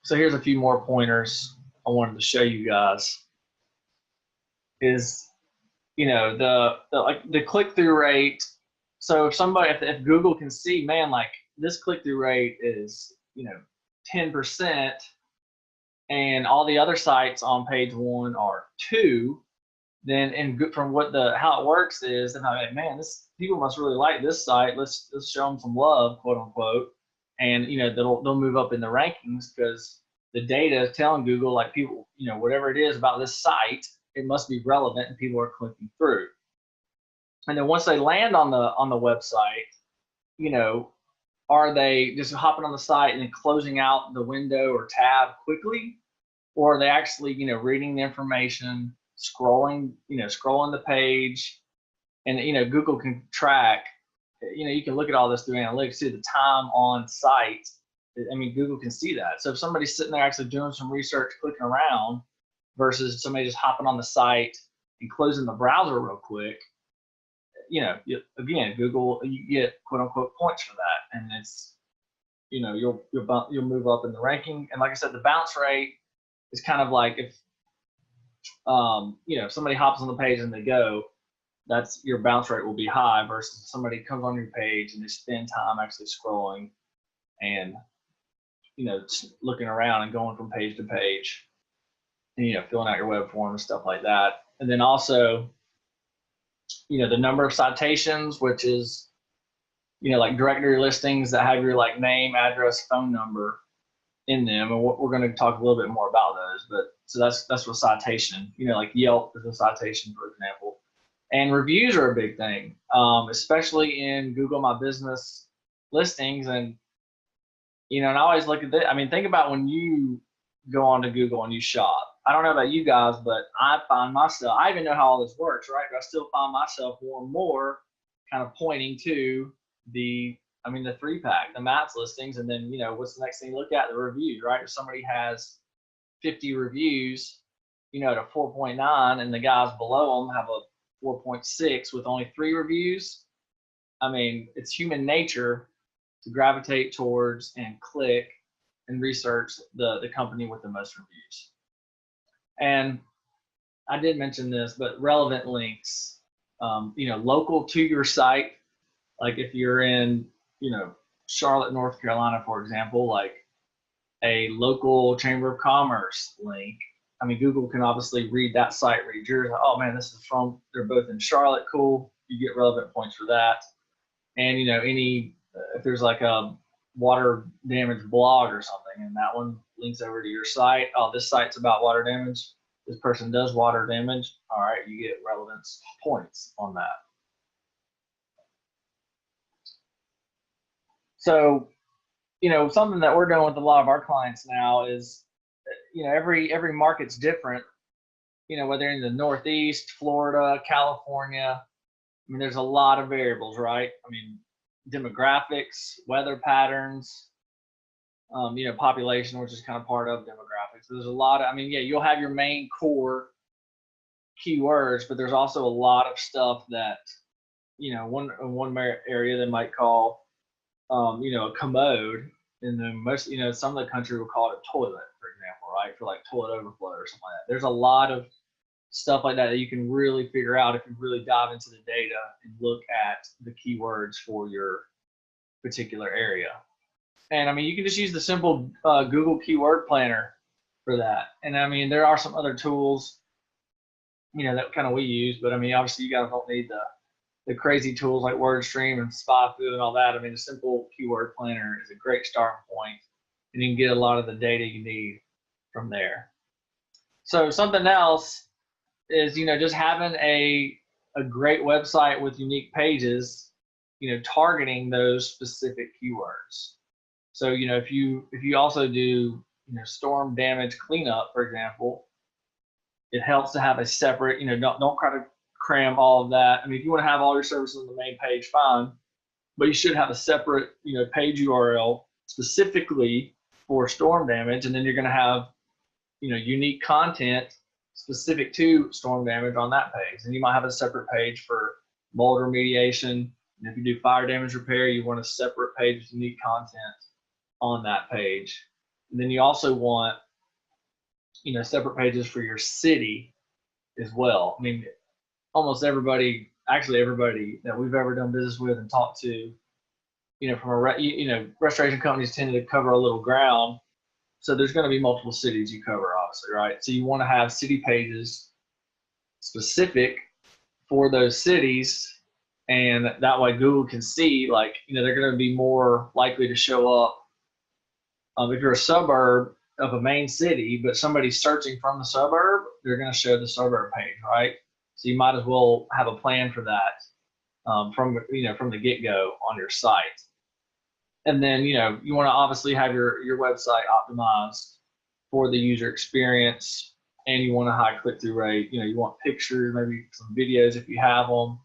So here's a few more pointers I wanted to show you guys. Is, you know, the click-through rate. So if Google can see, man, like this click-through rate is, 10%, and all the other sites on page 1 are 2, then from how it works is, then I'm like, man, this people must really like this site. Let's show them some love, quote unquote, and they'll move up in the rankings because the data is telling Google, like, people, whatever it is about this site, it must be relevant and people are clicking through. And then once they land on the website, are they just hopping on the site and then closing out the window or tab quickly, or are they actually reading the information, scrolling the page? And Google can track, you can look at all this through analytics, see the time on site. I mean, Google can see that. So if somebody's sitting there actually doing some research, clicking around, versus somebody just hopping on the site and closing the browser real quick, again, Google, you get quote unquote points for that, and it's, you'll move up in the ranking. And like I said, the bounce rate is kind of like if if somebody hops on the page and they go, that's your bounce rate will be high, versus if somebody comes on your page and they spend time actually scrolling and looking around and going from page to page, and filling out your web form and stuff like that. And then also, the number of citations, which is, like directory listings that have your like name, address, phone number in them, and we're going to talk a little bit more about those. But so that's what citation, like Yelp is a citation, for example. And reviews are a big thing, especially in Google My Business listings. And and I always look at that. I mean, think about when you go onto Google and you shop. I don't know about you guys, but I find myself, I even know how all this works, right? But I still find myself more and more kind of pointing to the 3-pack, the MATS listings, and then, what's the next thing you look at? The reviews, right? If somebody has 50 reviews, at a 4.9, and the guys below them have a 4.6 with only 3 reviews, I mean, it's human nature to gravitate towards and click and research the company with the most reviews. And I did mention this, but relevant links, local to your site. Like if you're in, Charlotte, North Carolina, for example, like a local Chamber of Commerce link. I mean, Google can obviously read that site, read yours. Oh man, this is from, they're both in Charlotte. Cool. You get relevant points for that. And, if there's like a water damage blog or something, and that one links over to your site. Oh, this site's about water damage. This person does water damage. All right, you get relevance points on that. So, something that we're doing with a lot of our clients now is, every market's different. Whether in the Northeast, Florida, California, I mean, there's a lot of variables, right? I mean, demographics, weather patterns, population, which is kind of part of demographics. So there's a lot of, you'll have your main core keywords, but there's also a lot of stuff that, one area they might call, a commode, and then most, some of the country will call it a toilet, for example, right? For like toilet overflow or something like that. There's a lot of stuff like that you can really figure out if you really dive into the data and look at the keywords for your particular area. And you can just use the simple Google Keyword Planner for that. And there are some other tools, that kind of we use, but obviously you guys don't need the crazy tools like WordStream and SpotFood and all that. A simple Keyword Planner is a great starting point, and you can get a lot of the data you need from there. So something else is, just having a great website with unique pages, targeting those specific keywords. So, if you also do, storm damage cleanup, for example, it helps to have a separate, don't try to cram all of that. If you want to have all your services on the main page, fine, but you should have a separate, page URL specifically for storm damage. And then you're going to have, unique content specific to storm damage on that page. And you might have a separate page for mold remediation. And if you do fire damage repair, you want a separate page with unique content on that page. And then you also want, separate pages for your city as well. I mean, almost everybody, actually everybody that we've ever done business with and talked to, from restoration companies tend to cover a little ground. So there's going to be multiple cities you cover, obviously, right? So you want to have city pages specific for those cities, and that way Google can see, like, they're going to be more likely to show up if you're a suburb of a main city, but somebody's searching from the suburb, they're going to show the suburb page, right? So you might as well have a plan for that from the get-go on your site. And then, you want to obviously have your website optimized for the user experience, and you want a high click-through rate. You want pictures, maybe some videos if you have them,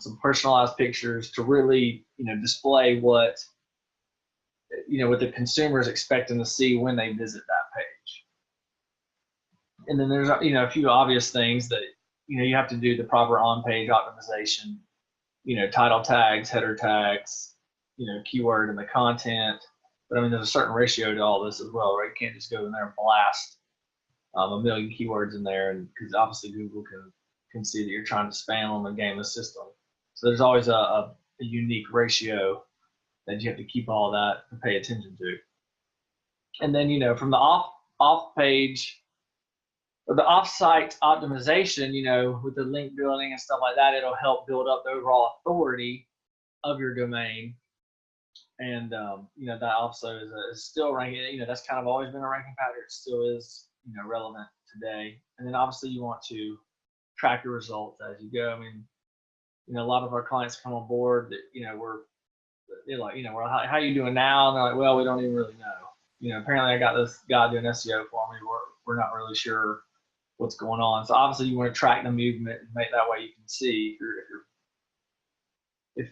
some personalized pictures to really, display what the consumer is expecting to see when they visit that page. And then there's, a few obvious things that, you have to do the proper on-page optimization, title tags, header tags, keyword and the content. But I mean, there's a certain ratio to all this as well, right? You can't just go in there and blast a million keywords in there, and because obviously Google can see that you're trying to spam them and game the system. So there's always a unique ratio that you have to keep all that to pay attention to. And then, from the off page or the off-site optimization, with the link building and stuff like that, it'll help build up the overall authority of your domain. And, that also is still ranking, that's kind of always been a ranking pattern. It still is, relevant today. And then obviously you want to track your results as you go. I mean, a lot of our clients come on board that, they're like, well, how are you doing now? And they're like, well, we don't even really know. Apparently I got this guy doing SEO for me. We're not really sure what's going on. So obviously you want to track the movement and make that way you can see if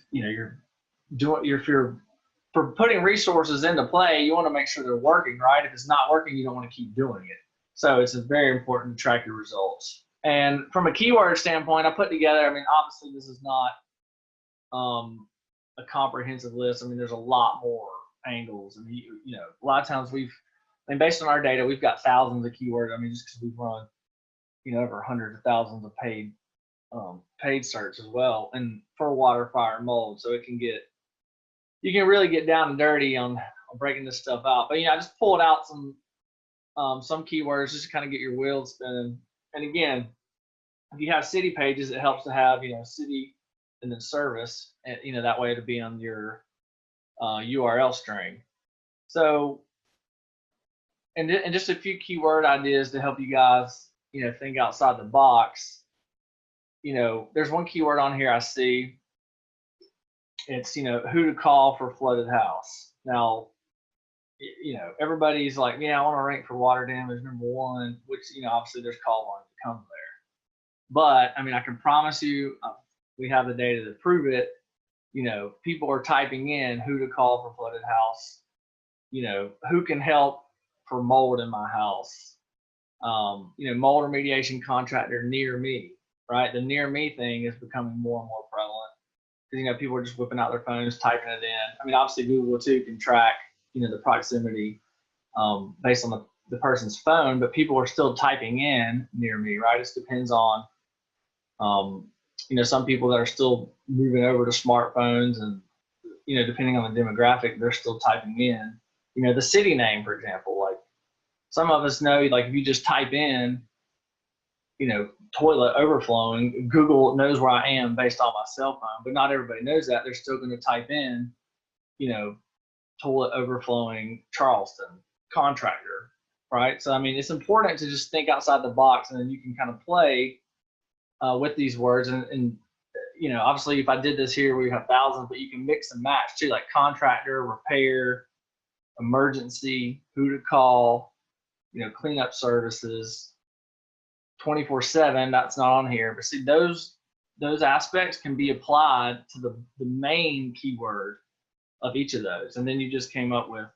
you're for putting resources into play, you want to make sure they're working, right? If it's not working, you don't want to keep doing it. So it's very important to track your results. And from a keyword standpoint, I put together, I mean, obviously this is not a comprehensive list. I mean, there's a lot more angles. I mean, a lot of times based on our data, we've got thousands of keywords. I mean, just because we've run, over hundreds of thousands of paid search as well, and for water, fire, and mold. So you can really get down and dirty on breaking this stuff out. But I just pulled out some keywords just to kind of get your wheels spinning. And again, if you have city pages, it helps to have city and then service, and that way it'll be on your URL string. So, and just a few keyword ideas to help you guys think outside the box. There's one keyword on here I see. It's, who to call for flooded house. Now, everybody's like, I want to rank for water damage #1, which, obviously there's call lines that come there. But, I mean, I can promise you, we have the data to prove it. People are typing in who to call for flooded house, who can help for mold in my house, mold remediation contractor near me, right? The near me thing is becoming more and more prevalent. Because, people are just whipping out their phones, typing it in. I mean, obviously Google too can track, the proximity based on the person's phone, but people are still typing in near me, right? It depends on, some people that are still moving over to smartphones, and, depending on the demographic, they're still typing in, the city name, for example. Like, some of us know, like, if you just type in, toilet overflowing, Google knows where I am based on my cell phone, but not everybody knows that. They're still going to type in, toilet overflowing Charleston contractor, right? So, I mean, it's important to just think outside the box, and then you can kind of play with these words. And obviously if I did this here, we have thousands, but you can mix and match too, like contractor, repair, emergency, who to call, cleanup services, 24/7, that's not on here. But see, those aspects can be applied to the main keyword of each of those. And then you just came up with,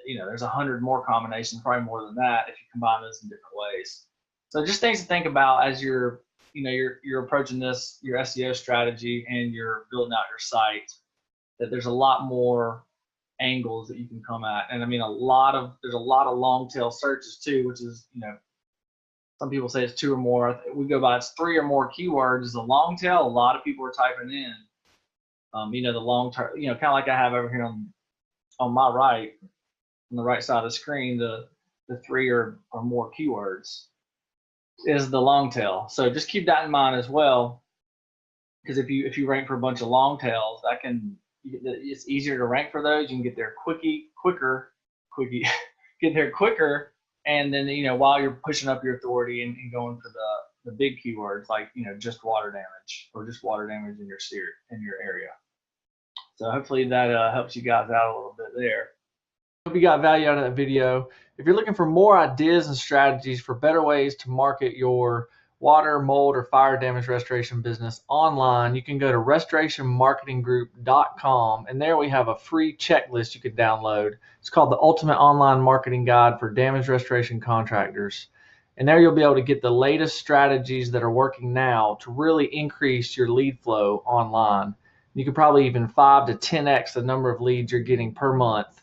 there's 100 more combinations, probably more than that if you combine those in different ways. So just things to think about as you're approaching this, your SEO strategy, and you're building out your site, that there's a lot more angles that you can come at. And I mean, there's a lot of long tail searches too, which is, some people say it's 2 or more. We go by it's 3 or more keywords. The long tail, a lot of people are typing in, the long term, kind of like I have over here on my right, on the right side of the screen, the 3 or more keywords is the long tail. So just keep that in mind as well, because if you rank for a bunch of long tails, it's easier to rank for those. You can get there quicker, get there quicker, and then while you're pushing up your authority and going for the big keywords like just water damage or just water damage in your area. So hopefully that helps you guys out a little bit there. Hope you got value out of that video. If you're looking for more ideas and strategies for better ways to market your water, mold, or fire damage restoration business online, you can go to restorationmarketinggroup.com, and there we have a free checklist you can download. It's called the Ultimate Online Marketing Guide for Damage Restoration Contractors. And there you'll be able to get the latest strategies that are working now to really increase your lead flow online. You could probably even 5 to 10x the number of leads you're getting per month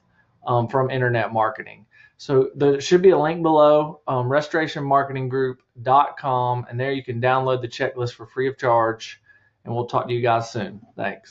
from internet marketing. So there should be a link below, restorationmarketinggroup.com, and there you can download the checklist for free of charge, and we'll talk to you guys soon. Thanks.